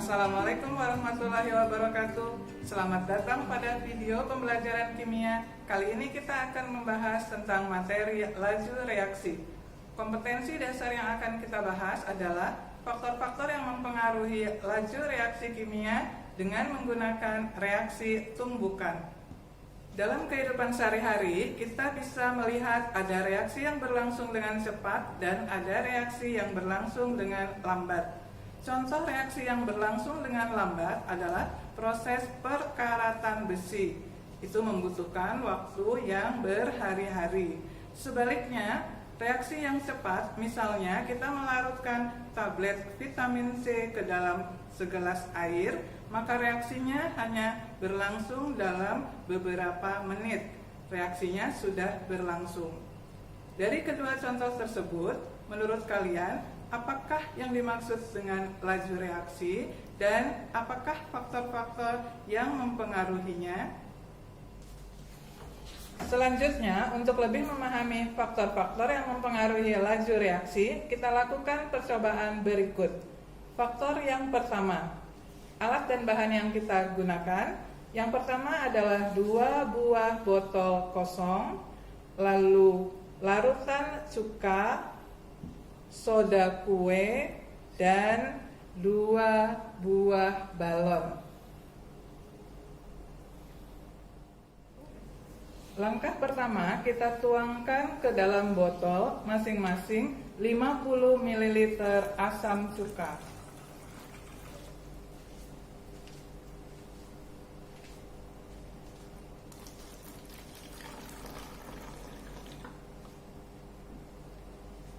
Assalamualaikum warahmatullahi wabarakatuh. Selamat datang pada video pembelajaran kimia. Kali ini kita akan membahas tentang materi laju reaksi. Kompetensi dasar yang akan kita bahas adalah faktor-faktor yang mempengaruhi laju reaksi kimia dengan menggunakan reaksi tumbukan. Dalam kehidupan sehari-hari, kita bisa melihat ada reaksi yang berlangsung dengan cepat dan ada reaksi yang berlangsung dengan lambat. Contoh reaksi yang berlangsung dengan lambat adalah proses perkaratan besi. Itu membutuhkan waktu yang berhari-hari. Sebaliknya, reaksi yang cepat, misalnya kita melarutkan tablet vitamin C ke dalam segelas air, maka reaksinya hanya berlangsung dalam beberapa menit. Reaksinya sudah berlangsung. Dari kedua contoh tersebut, menurut kalian, apakah yang dimaksud dengan laju reaksi dan apakah faktor-faktor yang mempengaruhinya? Selanjutnya, untuk lebih memahami faktor-faktor yang mempengaruhi laju reaksi, kita lakukan percobaan berikut. Faktor yang pertama, alat dan bahan yang kita gunakan. Yang pertama adalah 2 buah botol kosong, lalu larutan cuka, soda kue, dan 2 buah balon. Langkah pertama, kita tuangkan ke dalam botol masing-masing 50 ml asam cuka.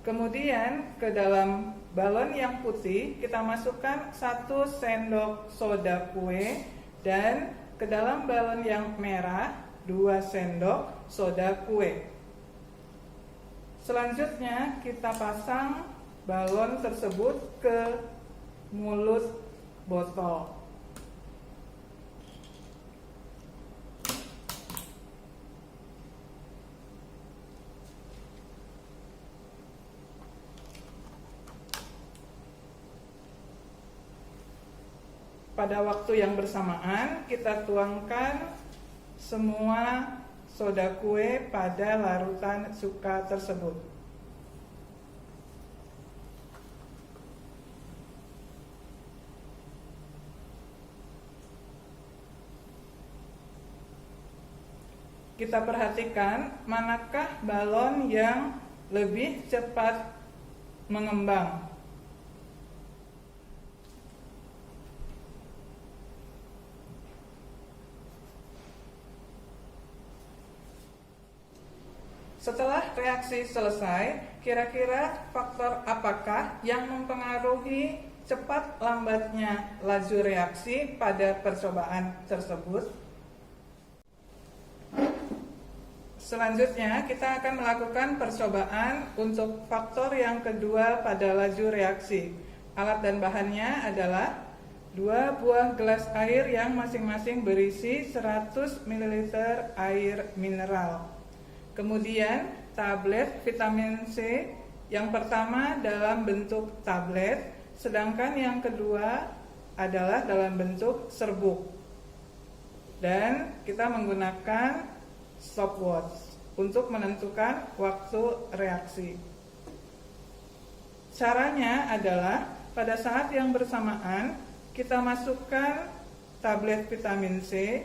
Kemudian ke dalam balon yang putih kita masukkan 1 sendok soda kue dan ke dalam balon yang merah 2 sendok soda kue. Selanjutnya kita pasang balon tersebut ke mulut botol. Pada waktu yang bersamaan, kita tuangkan semua soda kue pada larutan cuka tersebut. Kita perhatikan manakah balon yang lebih cepat mengembang. Setelah reaksi selesai, kira-kira faktor apakah yang mempengaruhi cepat lambatnya laju reaksi pada percobaan tersebut? Selanjutnya, kita akan melakukan percobaan untuk faktor yang kedua pada laju reaksi. Alat dan bahannya adalah 2 buah gelas air yang masing-masing berisi 100 ml air mineral. Kemudian tablet vitamin C yang pertama dalam bentuk tablet, sedangkan yang kedua adalah dalam bentuk serbuk. Dan kita menggunakan stopwatch untuk menentukan waktu reaksi. Caranya adalah pada saat yang bersamaan kita masukkan tablet vitamin C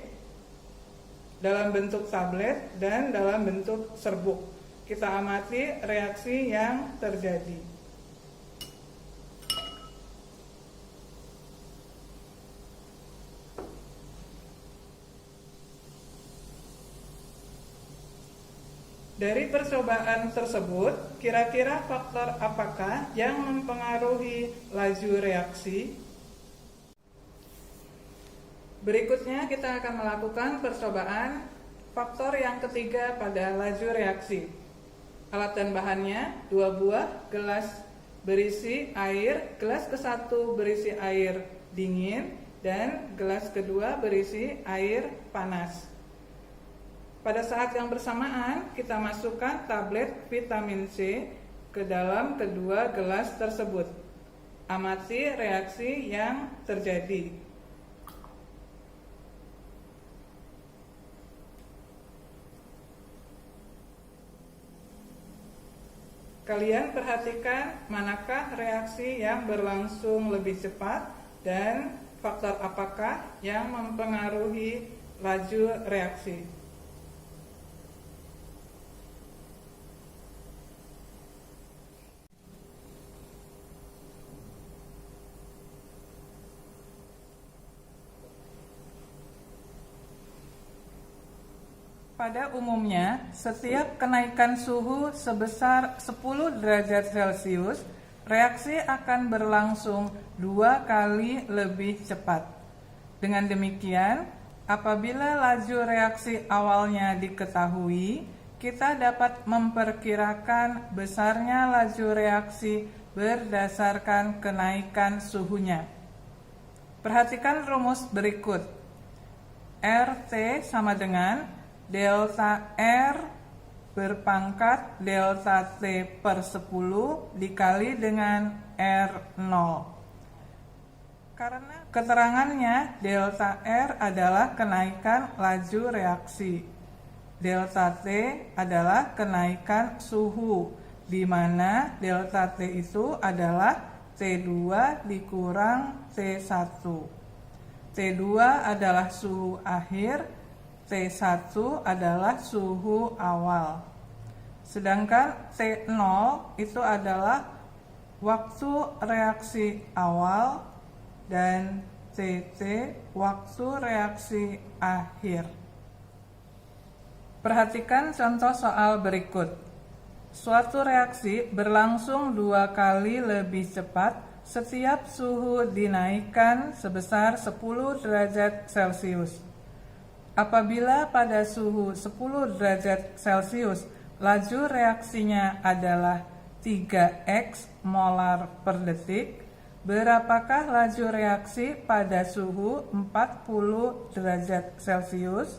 dalam bentuk tablet dan dalam bentuk serbuk. Kita amati reaksi yang terjadi. Dari percobaan tersebut, kira-kira faktor apakah yang mempengaruhi laju reaksi? Berikutnya kita akan melakukan percobaan faktor yang ketiga pada laju reaksi. Alat dan bahannya 2 buah gelas berisi air, gelas ke-1 berisi air dingin dan gelas kedua berisi air panas. Pada saat yang bersamaan kita masukkan tablet vitamin C ke dalam kedua gelas tersebut. Amati reaksi yang terjadi. Kalian perhatikan manakah reaksi yang berlangsung lebih cepat dan faktor apakah yang mempengaruhi laju reaksi. Pada umumnya, setiap kenaikan suhu sebesar 10 derajat Celcius, reaksi akan berlangsung 2 kali lebih cepat. Dengan demikian, apabila laju reaksi awalnya diketahui, kita dapat memperkirakan besarnya laju reaksi berdasarkan kenaikan suhunya. Perhatikan rumus berikut. RT sama dengan delta R berpangkat delta T per 10 dikali dengan R0. Karena keterangannya delta R adalah kenaikan laju reaksi, delta T adalah kenaikan suhu, di mana delta T itu adalah T2 dikurang T1. T2 adalah suhu akhir, T1 adalah suhu awal. Sedangkan T0 itu adalah waktu reaksi awal dan TT waktu reaksi akhir. Perhatikan contoh soal berikut. Suatu reaksi berlangsung 2 kali lebih cepat setiap suhu dinaikkan sebesar 10 derajat Celcius. Apabila pada suhu 10 derajat Celcius laju reaksinya adalah 3x molar per detik, berapakah laju reaksi pada suhu 40 derajat Celcius?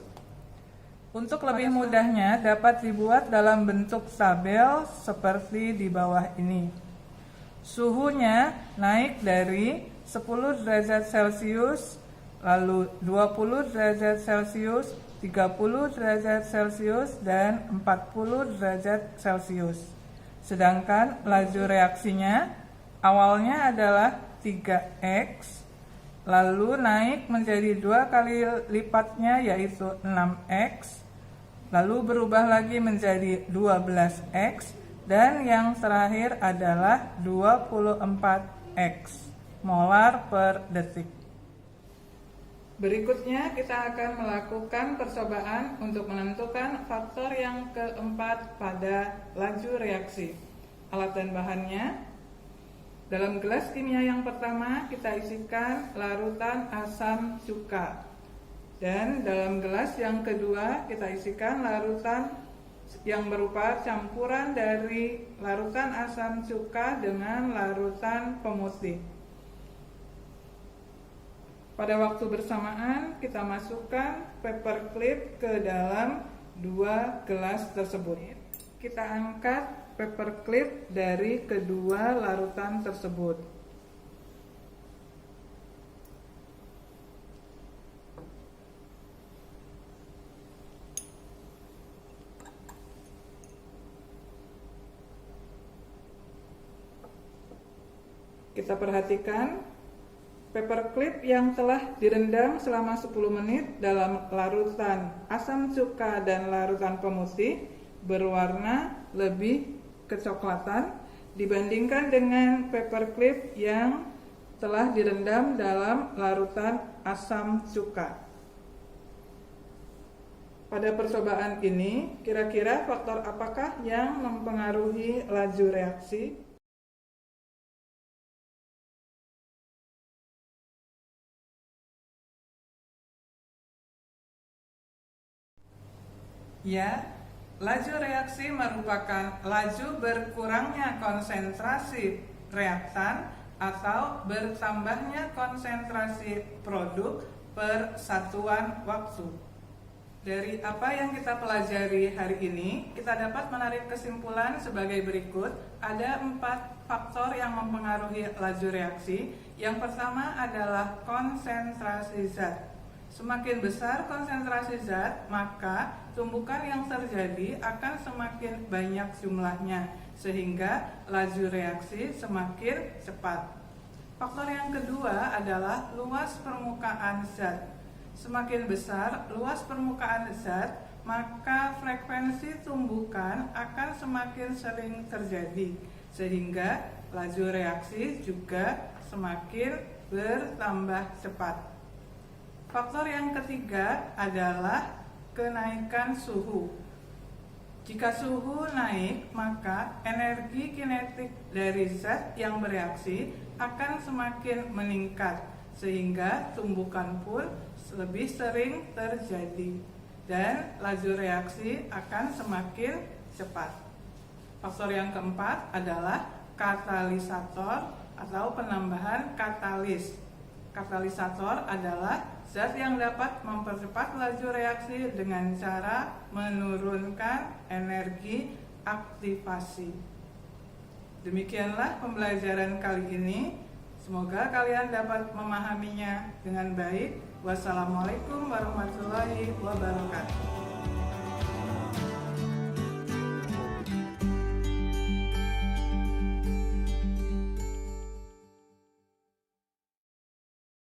Untuk lebih mudahnya dapat dibuat dalam bentuk tabel seperti di bawah ini. Suhunya naik dari 10 derajat Celcius, lalu 20 derajat Celcius, 30 derajat Celcius, dan 40 derajat Celcius. Sedangkan laju reaksinya awalnya adalah 3x, lalu naik menjadi 2 kali lipatnya yaitu 6x, lalu berubah lagi menjadi 12x, dan yang terakhir adalah 24x molar per detik. Berikutnya kita akan melakukan percobaan untuk menentukan faktor yang keempat pada laju reaksi. Alat dan bahannya. Dalam gelas kimia yang pertama kita isikan larutan asam cuka. Dan dalam gelas yang kedua kita isikan larutan yang berupa campuran dari larutan asam cuka dengan larutan pemutih. Pada waktu bersamaan kita masukkan paperclip ke dalam 2 gelas tersebut. Kita angkat paperclip dari kedua larutan tersebut. Kita perhatikan paperclip yang telah direndam selama 10 menit dalam larutan asam cuka dan larutan pemutih berwarna lebih kecoklatan dibandingkan dengan paperclip yang telah direndam dalam larutan asam cuka. Pada percobaan ini, kira-kira faktor apakah yang mempengaruhi laju reaksi? Ya, laju reaksi merupakan laju berkurangnya konsentrasi reaktan atau bertambahnya konsentrasi produk per satuan waktu. Dari apa yang kita pelajari hari ini, kita dapat menarik kesimpulan sebagai berikut. Ada 4 faktor yang mempengaruhi laju reaksi. Yang pertama adalah konsentrasi zat. Semakin besar konsentrasi zat, maka tumbukan yang terjadi akan semakin banyak jumlahnya, sehingga laju reaksi semakin cepat. Faktor yang kedua adalah luas permukaan zat. Semakin besar luas permukaan zat, maka frekuensi tumbukan akan semakin sering terjadi, sehingga laju reaksi juga semakin bertambah cepat. Faktor yang ketiga adalah kenaikan suhu. Jika suhu naik, maka energi kinetik dari zat yang bereaksi akan semakin meningkat, sehingga tumbukan pun lebih sering terjadi dan laju reaksi akan semakin cepat. Faktor yang keempat adalah katalisator atau penambahan katalis. Katalisator adalah zat yang dapat mempercepat laju reaksi dengan cara menurunkan energi aktivasi. Demikianlah pembelajaran kali ini. Semoga kalian dapat memahaminya dengan baik. Wassalamualaikum warahmatullahi wabarakatuh.